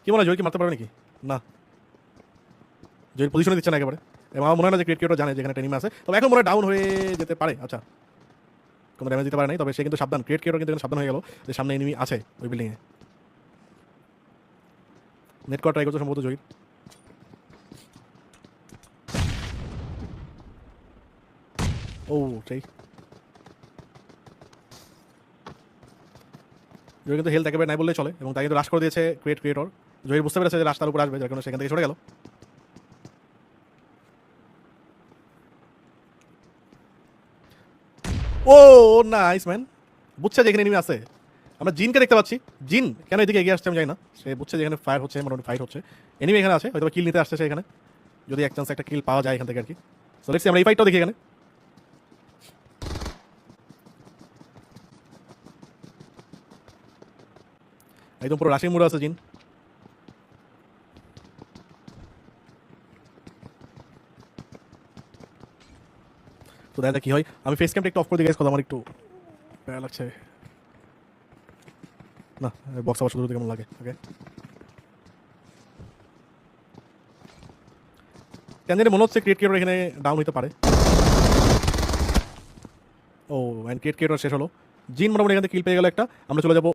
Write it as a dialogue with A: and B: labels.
A: কি মনে হয় জয় কি মারতে পারবে নাকি? না, জয়ের পজিশনে দিচ্ছে না একেবারে। এবং আমার মনে হয় না যে ক্রিয়েট ক্রিয়েটর জানে যেখানে টেনিমে আছে, তবে এখন মনে হয় ডাউন হয়ে যেতে পারে। আচ্ছা, কোনো ড্যামেজ দিতে পারে নাই, তবে সে কিন্তু সাবধান, ক্রিয়েট ক্রিয়েটর কিন্তু সাবধান হয়ে গেল যে সামনে এনিমি আছে ওই বিল্ডিংয়ে। নেট করা ট্রাই করছে সম্ভবত জয়ীর। ও সেই জয় কিন্তু হেলথ একেবারে নাই বললেই চলে, এবং তাই কিন্তু রাশ করে দিয়েছে ক্রিয়েট ক্রিয়েটর। জয়ীর বুঝতে পেরেছে যে রাস্তার উপর আসবে, যার কারণে সেখান থেকে সরে গেল। ও নাইস ম্যান, বুঝছে যে এখানে এনিমি আছে। আমরা জিনকে দেখতে পাচ্ছি, জিন কেন এদিকে এগিয়ে আসছে আমি জানি না। সে বুঝছে যে এখানে ফায়ার হচ্ছে, মোটামুটি ফাইট হচ্ছে, এনিমি এখানে আছে, হয়তো কিল নিতে আসছে সে এখানে, যদি এক চান্স একটা কিল পাওয়া যায় এখান থেকে আর কি। সো লেটস সি, আমরা এই ফাইটটাও দেখি এখানে। একদম পুরো রাশিং মুড আছে জিন। তো দেখা যাক কি হয়। আমি ফেস ক্যামটা একটু অফ করে দিই গাইস, কথা আমার একটু প্যারা লাগছে। না, বক্স আবার শুধু কেমন লাগে। ওকে, কেন জানি মনে হচ্ছে ক্রিয়েট ক্রিয়েটর এখানে ডাউন হতে পারে। ও, অ্যান্ড ক্রিয়েট ক্রিয়েটর শেষ হলো। জিন মোটামুটি এখান থেকে কিল পেয়ে গেল একটা। আমরা চলে যাবো